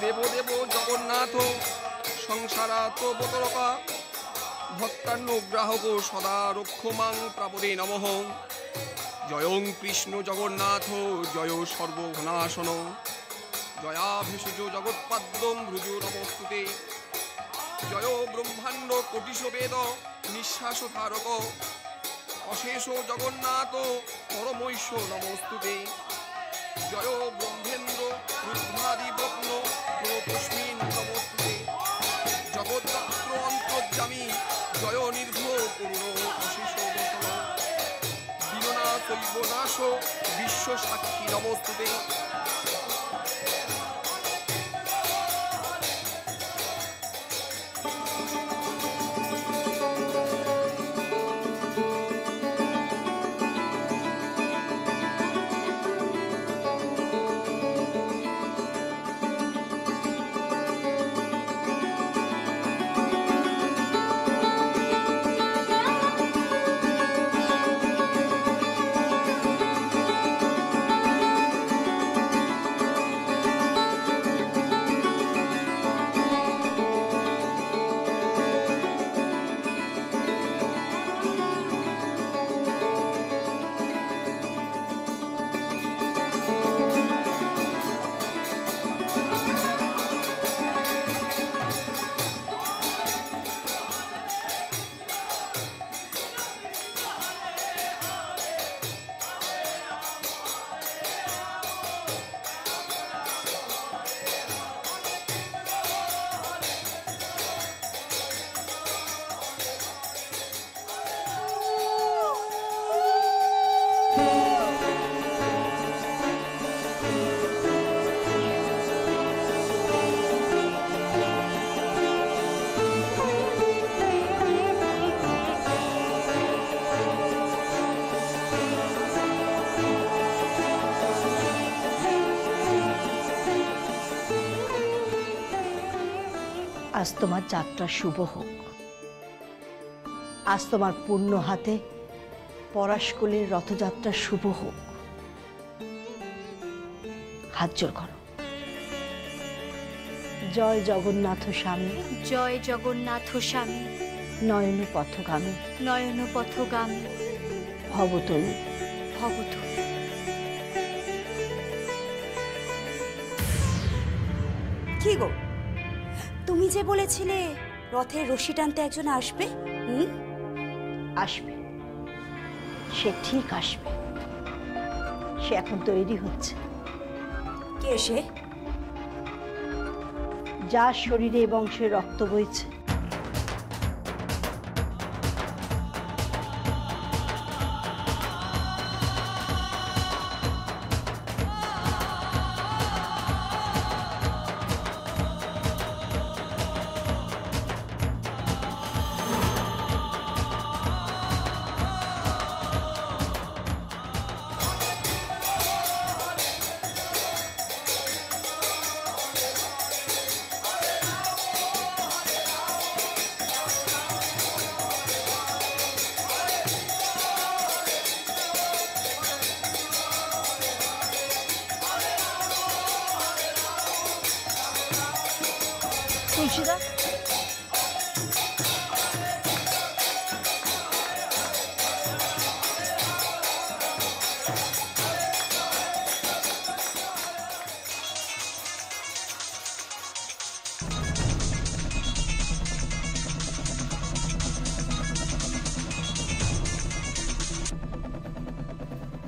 দেবদেব জগন্নাথ সংসারাত বতরকা ভক্তানুগ্রাহক সদা রক্ষমাং প্রাপদে নমঃ। জয়ং কৃষ্ণ জগন্নাথ জয় সর্বঘনাশন জয়াভিষেজ জগৎপাদ্যং ভ্রুজো নমস্তুতে। জয় ব্রহ্মাণ্ড কোটিশ বেদ নিঃশ্বাস ধারক অশেষ জগন্নাথ পরমৈশ্য নমস্তুতে। জয় ব্রহ্মেন্দ্র রুদ্রাদি ব্রহ্ম পুষ্মিন নমস্তুতে। জগদ্ধাত্র অন্তর্যামী জয় নির্ভ করুণ অশেষ বসন দীননাথ নাশ বিশ্ব সাক্ষী নমস্তুতে। আজ তোমার যাত্রা শুভ হোক। আজ তোমার পূর্ণ হাতে পরাশকলির রথযাত্রা শুভ হোক। হাত জোর করো। জয় জগন্নাথ স্বামী জয় জগন্নাথ স্বামী নয়ন পথগামী নয়ন পথগামী ভবতনু ভবতনু। কি গো, তুমি যে বলেছিলে রথের রশি টানতে একজন আসবে? আসবে, সে ঠিক আসবে। সে এখন তৈরি হচ্ছে। কে সে? যার শরীরে এই বংশের রক্ত বইছে। তুলসীদা,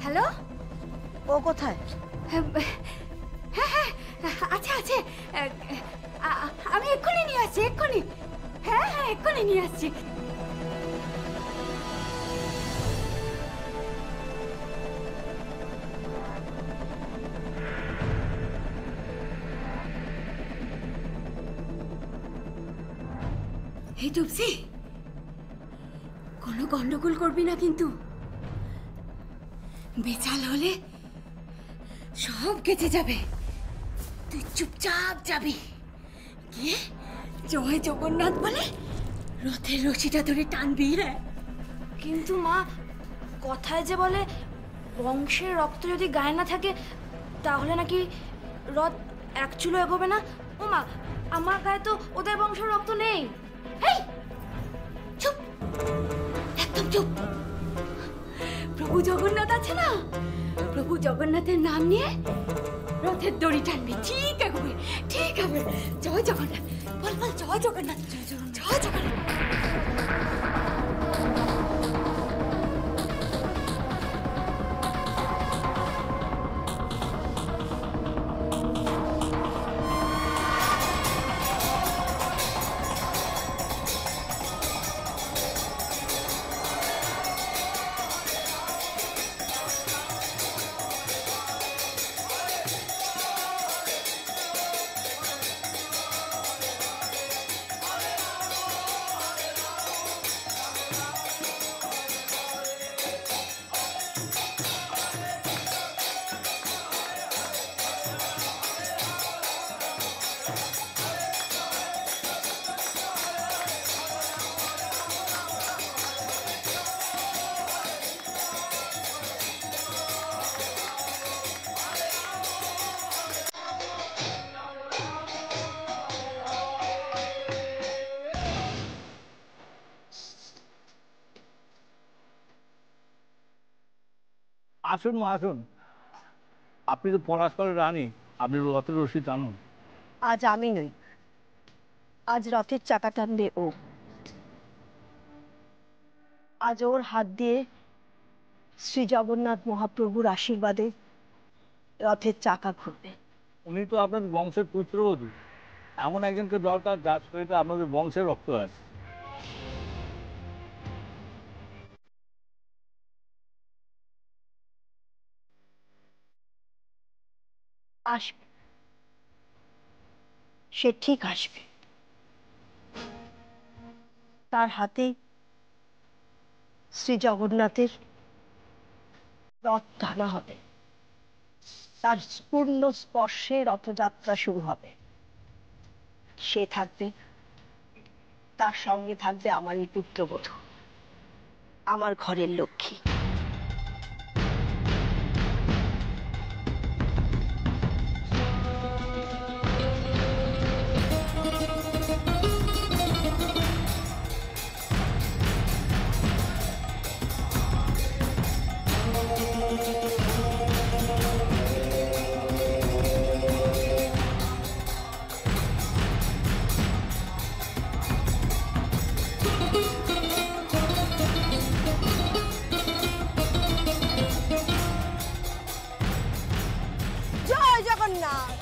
হ্যালো, ও কোথায়? হ্যাঁ হ্যাঁ আছে আছে, আমি এক্ষুনি নিয়ে আসছি, এক্ষুনি। হ্যাঁ হ্যাঁ এক্ষুনি নিয়ে আসছি। এই তুপসি, কোনো গন্ডগোল করবি না কিন্তু। বেচাল হলে সব কেটে যাবে। তুই চুপচাপ যাবি, গিয়ে জয় জগন্নাথ বলে রথের রশিটা ধরে টানবি। হ্যাঁ, কিন্তু মা, কথায় যে বলে বংশের রক্ত যদি গায়ে না থাকে তাহলে নাকি রথ এক চুলো এগোবে না। ও মা, আমার গায়ে তো ওদের বংশের রক্ত নেই। এই চুপ, একদম চুপ। প্রভু জগন্নাথ আছে না, প্রভু জগন্নাথের নাম নিয়ে রথের দড়ি টানবি, ঠিক হবে, ঠিক হবে। জয় জগন্নাথ বল, বল জয় জগন্নাথ, জয় জগন্নাথ, জয় জগন্নাথ। আসুন মা, আসুন। আপনি তো পলাশপাড়ের রানী, আপনি রথের রশি টানুন। আজ আমি নই, আজ রথের চাকা টানবে ও। আজ ওর হাত দিয়ে শ্রী জগন্নাথ মহাপ্রভুর আশীর্বাদে রথের চাকা ঘুরবে। উনি তো আপনাদের বংশের পুত্রবধূ, এমন একজনকে দরকার যার শরীরে আপনাদের বংশের রক্ত আছে। আসবে, সে ঠিক আসবে। তার হাতে শ্রী জগন্নাথের রথ টানা হবে, তার পূর্ণ স্পর্শে রথযাত্রা শুরু হবে। সে থাকবে, তার সঙ্গে থাকবে আমার এই পুত্রবধূ, আমার ঘরের লক্ষ্মী। জয় জগন্নাথ।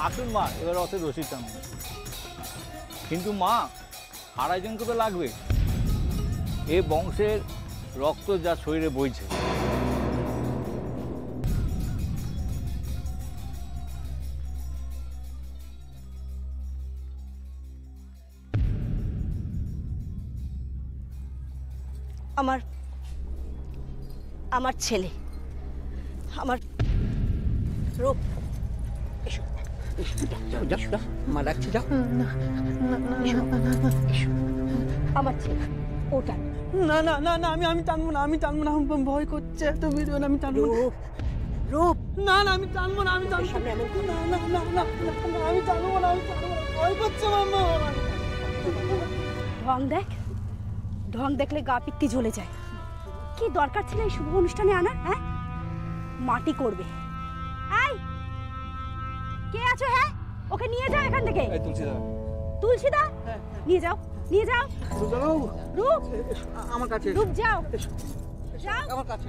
আসুন মা, এবার রথের রশি টানুন। কিন্তু মা, আড়াইজনকে তো লাগবে, এ বংশের রক্ত যা শরীরে বইছে। আমার আমার ছেলে, আমার রূপ। মা ডাকছে, যাও। আমার ছেলে ওটা। না না না না, আমি টানবো না, আমি টানবো না, আমার ভয় করছে, এত ভিড়, আমি টানবো না। রূপ, রূপ, না না, আমি টানবো না, আমি টানবো সামনে এমন করো না, না না না না, আমি টানবো না, আমি টানবো না, ভয় করছে মাম্মা। ঢং দেখ, ঢং দেখলে গা পিত্তি জ্বলে যায়। কি কি দরকার ছিল এই শুভ অনুষ্ঠানে আনার? হ্যাঁ, মাটি করবে। এই কে আছো? হ্যাঁ, ওকে নিয়ে যাও এখান থেকে। তুলসীদা, তুলসীদা, নিয়ে যাও, নিয়ে যাও। রূপ, আমার কাছে রূপ যাও, যাও আমার কাছে।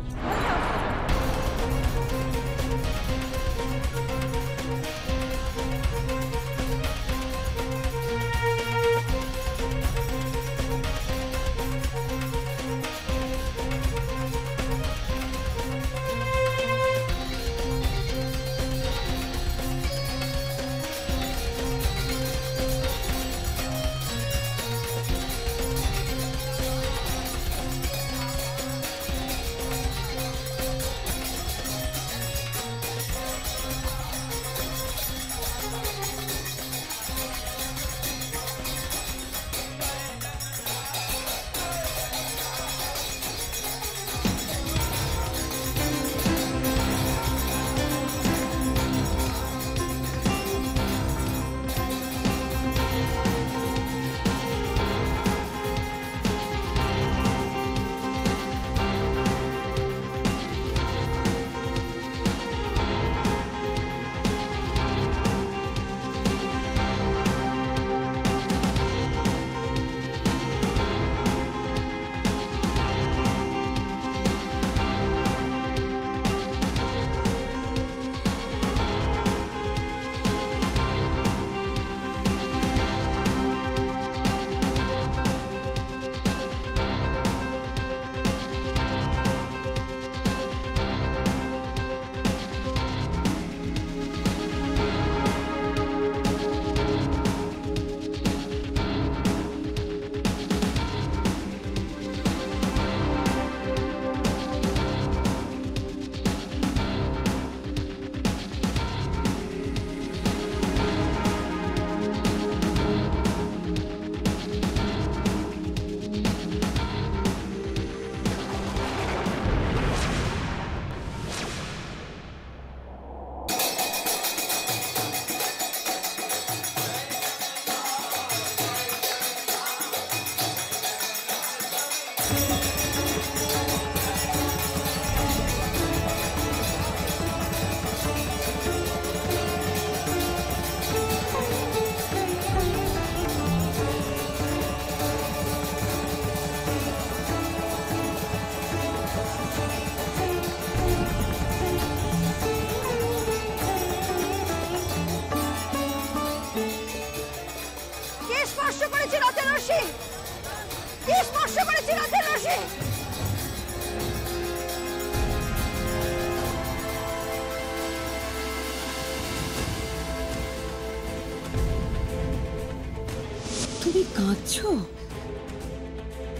তুমি কাঁদছো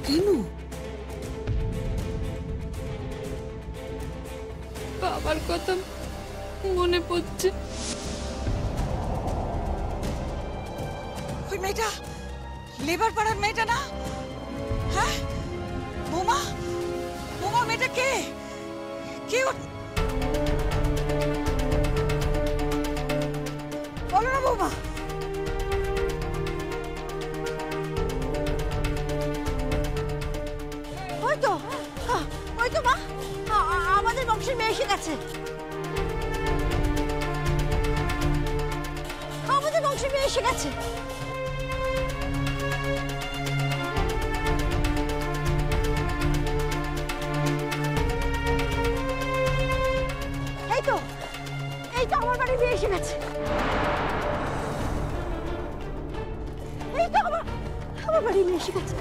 কেন? বাবার কথা মনে পড়ছে। ওই মেয়েটা লেবার পাড়ার মেয়েটা না? হ্যাঁ, বোমা, বোমা মেয়েটা কে? কে? বলো না বৌমা। ওই তো মা, আমাদের বংশের মেয়ে এসে গেছে। আমাদের বংশের মেয়ে এসে গেছে। এই তো আমার বাড়ি মেয়ে এসে গেছে। এই তো আমার বাড়ি মেয়ে এসে গেছে।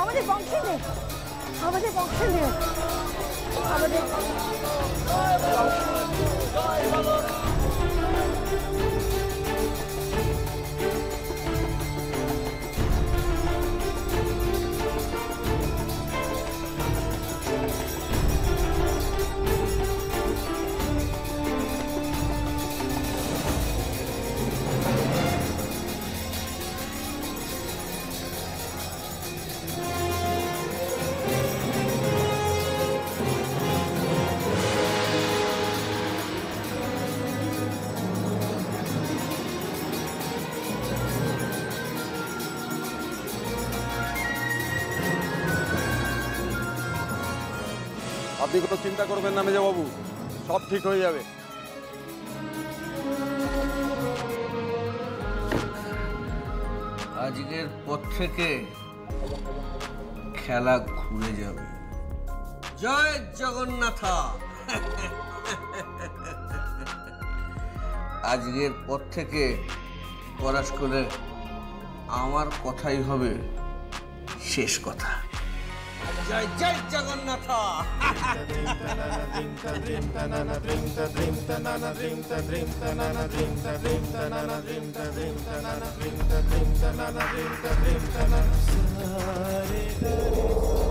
আমাদের বংশের মেয়ে, আমাদের বংশের মেয়ে, আমাদের আপনি কোনো চিন্তা করবেন না মেজবাবু, সব ঠিক হয়ে যাবে। আজকের পর থেকে খেলা ঘুরে যাবে। জয় জগন্নাথা। আজকের পর থেকে পরস্পরে আমার কথাই হবে শেষ কথা। জয় জয় জগন্নাথা। Sa re ga re